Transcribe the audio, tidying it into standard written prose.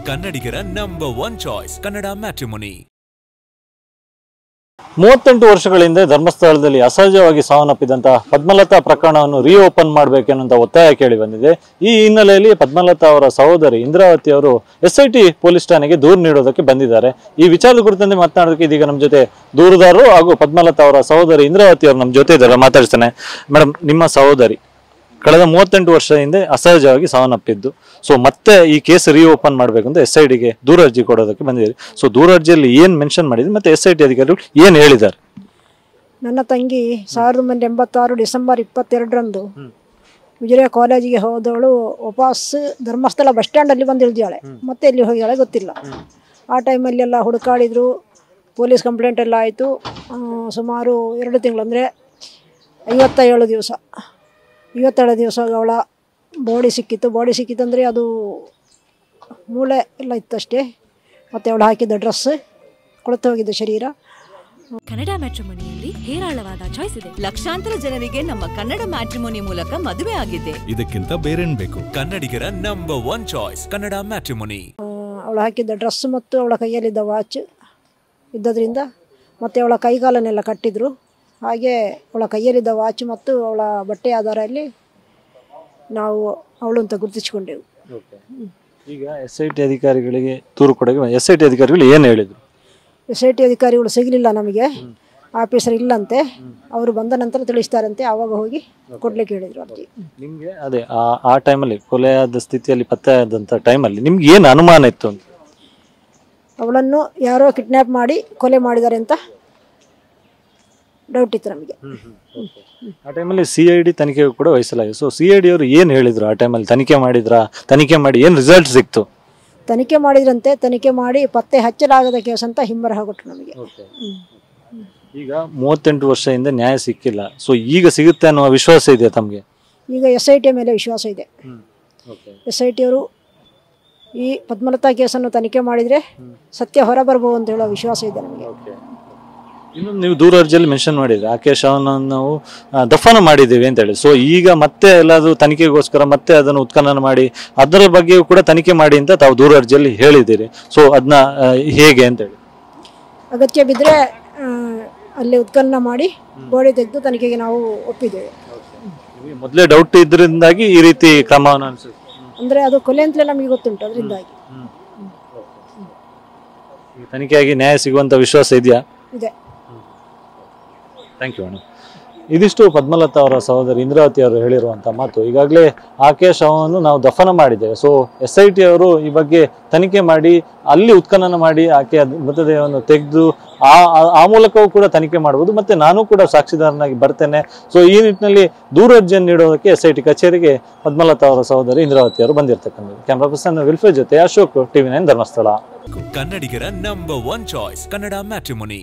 ಕನ್ನಡಿಗರ number 1 choice Kannada matrimony. 38 ವರ್ಷಗಳಿಂದ ಧರ್ಮಸ್ಥಳದಲ್ಲಿ ಅಸಹಜವಾಗಿ ಸಾವನ್ನಪ್ಪಿದಂತಹ ಪದ್ಮಲತಾ ಪ್ರಕರಣವನ್ನು ರೀಓಪನ್ ಮಾಡಬೇಕೆನ್ನುವಂತ ಒತ್ತಾಯ ಕೇಳಿ ಬಂದಿದೆ. ಈ ಹಿನ್ನೆಲೆಯಲ್ಲಿ ಪದ್ಮಲತಾ ಅವರ ಸಹೋದರಿ ಇಂದ್ರಾವತಿ ಅವರು SIT ಪೊಲೀಸ್ ಠಾಣೆಗೆ ದೂರು ನೀಡೋದಕ್ಕೆ ಬಂದಿದ್ದಾರೆ. ಈ ವಿಚಾರದ ಕುರಿತಂತೆ ಮಾತನಾಡೋದಕ್ಕೆ ಇದೀಗ ನಮ್ಮ ಜೊತೆ ದೂರುದಾರರು ಹಾಗೂ ಪದ್ಮಲತಾ ಅವರ ಸಹೋದರಿ ಇಂದ್ರಾವತಿ ಅವರು ನಮ್ಮ ಜೊತೆ ಇದ್ದಾರೆ. ಮಾತಾಡ್ತಾನೆ. ಮೇಡಮ್, ನಿಮ್ಮ ಸಹೋದರಿ ಕಳೆದ 38 ವರ್ಷದಿಂದ ಅಸಹಜವಾಗಿ ಸಾವನ್ನಪ್ಪಿದ್ದು, ಸೊ ಮತ್ತೆ ಈ ಕೇಸ್ ರೀಓಪನ್ ಮಾಡಬೇಕಂತ SITಗೆ ದೂರ ಅರ್ಜಿ ಕೊಡೋದಕ್ಕೆ ಬಂದಿದ್ದೀರಿ. ಸೊ ದೂರ ಅರ್ಜಿಯಲ್ಲಿ ಏನ್ ಮೆನ್ಷನ್ ಮಾಡಿದ್ರಿ ಮತ್ತೆ SIT ಅಧಿಕಾರಿಗಳು ಏನ್ ಹೇಳಿದ್ದಾರೆ? ನನ್ನ ತಂಗಿ 1986 ಡಿಸೆಂಬರ್ 22ರಂದು ವಿಜಯ ಕಾಲೇಜಿಗೆ ಹೋದವಳು ವಾಪಸ್ ಧರ್ಮಸ್ಥಳ ಬಸ್ ಸ್ಟ್ಯಾಂಡಲ್ಲಿ ಬಂದು ಇಳಿದಾಳೆ. ಮತ್ತೆ ಎಲ್ಲಿ ಹೋಗಿದ್ದಾಳೆ ಗೊತ್ತಿಲ್ಲ. ಆ ಟೈಮಲ್ಲಿ ಎಲ್ಲ ಹುಡುಕಾಡಿದ್ರು, ಪೊಲೀಸ್ ಕಂಪ್ಲೇಂಟ್ ಎಲ್ಲ ಆಯಿತು. ಸುಮಾರು 2 ತಿಂಗಳು ಅಂದರೆ 57 ದಿವಸ ಅವಳ ಬಾಡಿ ಸಿಕ್ಕಿತ್ತು ಅಂದರೆ ಅದು ಮೂಳೆ ಎಲ್ಲ ಇತ್ತಷ್ಟೇ. ಮತ್ತು ಅವಳು ಹಾಕಿದ್ದ ಡ್ರೆಸ್, ಕೊಳೆತು ಹೋಗಿದ್ದ ಶರೀರ. ಕನ್ನಡ ಮ್ಯಾಟ್ರಿಮೋನಿಯಲ್ಲಿ ಹೇರಾಳವಾದ ಚಾಯ್ಸ್ ಇದೆ. ಲಕ್ಷಾಂತರ ಜನರಿಗೆ ನಮ್ಮ ಕನ್ನಡ ಮ್ಯಾಟ್ರಿಮೋನಿ ಮೂಲಕ ಮದುವೆ ಆಗಿದೆ. ಇದಕ್ಕಿಂತ ಬೇರೇನ್ ಬೇಕು? ಕನ್ನಡಿಗರ ನಂಬರ್ 1 ಚಾಯ್ಸ್ ಕನ್ನಡ ಮ್ಯಾಟ್ರಿಮೋನಿ. ಅವಳು ಹಾಕಿದ್ದ ಡ್ರೆಸ್ ಮತ್ತು ಅವಳ ಕೈಯಲ್ಲಿದ್ದ ವಾಚ್ ಇದ್ದದ್ರಿಂದ ಮತ್ತು ಅವಳ ಕೈಗಾಲನ್ನೆಲ್ಲ ಕಟ್ಟಿದ್ರು. ಹಾಗೆ ಅವಳ ಕೈಯಲ್ಲಿದ್ದ ವಾಚ್ ಮತ್ತು ಅವಳ ಬಟ್ಟೆ ಆಧಾರಲ್ಲಿ ನಾವು ಅವಳು ಅಂತ ಗುರುತಿಸಿಕೊಂಡೆವು. ಈಗ SIT ಅಧಿಕಾರಿಗಳಿಗೆ ದೂರು ಕೊಡೋಕೆ SIT ಅಧಿಕಾರಿಗಳು ಏನು ಹೇಳಿದ್ರು? SIT ಅಧಿಕಾರಿಗಳು ಸಿಗಲಿಲ್ಲ ನಮಗೆ, ಆಫೀಸರ್ ಇಲ್ಲಂತೆ. ಅವರು ಬಂದ ನಂತರ ತಿಳಿಸ್ತಾರಂತೆ, ಆವಾಗ ಹೋಗಿ ಕೊಡ್ಲಿಕ್ಕೆ ಹೇಳಿದ್ರು ಅರ್ಜಿ. ನಿಮಗೆ ಅದೇ ಆ ಟೈಮಲ್ಲಿ ಕೊಲೆಯಾದ ಸ್ಥಿತಿಯಲ್ಲಿ ಪತ್ತೆ ಆದಂಥ ಟೈಮಲ್ಲಿ ನಿಮ್ಗೆ ಏನು ಅನುಮಾನ ಇತ್ತು ಅಂತ? ಅವಳನ್ನು ಯಾರೋ ಕಿಡ್ನ್ಯಾಪ್ ಮಾಡಿ ಕೊಲೆ ಮಾಡಿದ್ದಾರೆ ಅಂತ ಡೌಟ್ ಇತ್ತು ನಮಗೆ. ಆ ಟೈಮಲ್ಲಿ CID ತನಿಖೆಗೂ ಕೂಡ ವಹಿಸಲಾಗಿದೆ. ಸೊ CID ಅವರು ಏನು ಹೇಳಿದ್ರು? ಆ ಟೈಮಲ್ಲಿ ತನಿಖೆ ಮಾಡಿ ಏನು ರಿಸಲ್ಟ್ ಸಿಕ್ತು? ತನಿಖೆ ಮಾಡಿದ್ರಂತೆ. ತನಿಖೆ ಮಾಡಿ ಪತ್ತೆ ಹಚ್ಚಲಾಗದ ಕೇಸ್ ಅಂತ ಹಿಂಬರಹ ಕೊಟ್ಟರು ನಮಗೆ. ಈಗ 38 ವರ್ಷದಿಂದ ನ್ಯಾಯ ಸಿಕ್ಕಿಲ್ಲ. ಸೊ ಈಗ ಸಿಗುತ್ತೆ ಅನ್ನೋ ವಿಶ್ವಾಸ ಇದೆ ತಮಗೆ? ಈಗ SIT ಮೇಲೆ ವಿಶ್ವಾಸ ಇದೆ. SIT ಅವರು ಈ ಪದ್ಮಲತಾ ಕೇಸನ್ನು ತನಿಖೆ ಮಾಡಿದರೆ ಸತ್ಯ ಹೊರಬರಬಹುದು ಅಂತ ಹೇಳೋ ವಿಶ್ವಾಸ ಇದೆ ನಮಗೆ. ಇನ್ನೊಂದು ನೀವು ದೂರ ಅರ್ಜಿಯಲ್ಲಿ ಮೆನ್ಷನ್ ಮಾಡಿದ್ರಿ, ಆ ಶವವನ್ನು ನಾವು ದಫನ ಮಾಡಿದ್ದೀವಿ ಅಂತ ಹೇಳಿ. ಸೊ ಈಗ ಮತ್ತೆ ಎಲ್ಲಾದರೂ ತನಿಖೆಗೋಸ್ಕರ ಮತ್ತೆ ಅದನ್ನು ಉತ್ಖನನ ಮಾಡಿ ಅದರ ಬಗ್ಗೆಯೂ ಕೂಡ ತನಿಖೆ ಮಾಡಿ ಅಂತ ತಾವು ದೂರ ಅರ್ಜಿಯಲ್ಲಿ ಹೇಳಿದ್ದೀರಿ. ಸೊ ಅದನ್ನ ಹೇಗೆ ಅಂತ ಹೇಳಿ? ಅಗತ್ಯ ಬಿದ್ದರೆ ಅಲ್ಲಿ ಉತ್ಖನನ ಮಾಡಿ ಬಾಡಿ ತೆಗೆದು ತನಿಖೆಗೆ ನಾವು ಒಪ್ಪಿದ್ದೇವೆ. ಮೊದಲೇ ಡೌಟ್ ಇದರಿಂದಾಗಿ ಈ ರೀತಿ ಕ್ರಮವನ್ನು ಅನಿಸುತ್ತೆ. ಅಂದರೆ ಅದು ಕೊಲೆ ಅಂತಲೇ ನಮಗೆ ಗೊತ್ತುಂಟು, ಅದರಿಂದಾಗಿ ತನಿಖೆಯಾಗಿ ನ್ಯಾಯ ಸಿಗುವಂಥ ವಿಶ್ವಾಸ ಇದೆಯಾ? ಇದೆ. ಥ್ಯಾಂಕ್ ಯು ಅಣ್ಣ. ಇದಿಷ್ಟು ಪದ್ಮಲತಾ ಅವರ ಸಹೋದರಿ ಇಂದ್ರಾವತಿ ಅವರು ಹೇಳಿರುವಂಥ ಮಾತು. ಈಗಾಗಲೇ ಆಕೆಯ ಶವವನ್ನು ನಾವು ದಫನ ಮಾಡಿದ್ದೇವೆ. ಸೊ SIT ಅವರು ಈ ಬಗ್ಗೆ ತನಿಖೆ ಮಾಡಿ ಅಲ್ಲಿ ಉತ್ಖನನ ಮಾಡಿ ಆಕೆಯ ಮೃತದೇಹವನ್ನು ತೆಗೆದು ಆ ಮೂಲಕವೂ ಕೂಡ ತನಿಖೆ ಮಾಡಬಹುದು. ಮತ್ತೆ ನಾನು ಕೂಡ ಸಾಕ್ಷಿದಾರನಾಗಿ ಬರ್ತೇನೆ. ಸೊ ಈ ನಿಟ್ಟಿನಲ್ಲಿ ದೂರ ಅರ್ಜಿಯನ್ನು ನೀಡೋದಕ್ಕೆ SIT ಕಚೇರಿಗೆ ಪದ್ಮಲತಾ ಅವರ ಸಹೋದರಿ ಇಂದ್ರಾವತಿ ಅವರು ಬಂದಿರತಕ್ಕಂಥದ್ದು. ಕ್ಯಾಮ್ರಾ ಪರ್ಸನ್ ವಿಲ್ಫೇರ್ ಜೊತೆ ಅಶೋಕ್, TV9 ಧರ್ಮಸ್ಥಳ. ಕನ್ನಡಿಗರ ನಂಬರ್ 1 ಚಾಯ್ಸ್ ಕನ್ನಡ ಮ್ಯಾಟ್ರಿಮೋನಿ.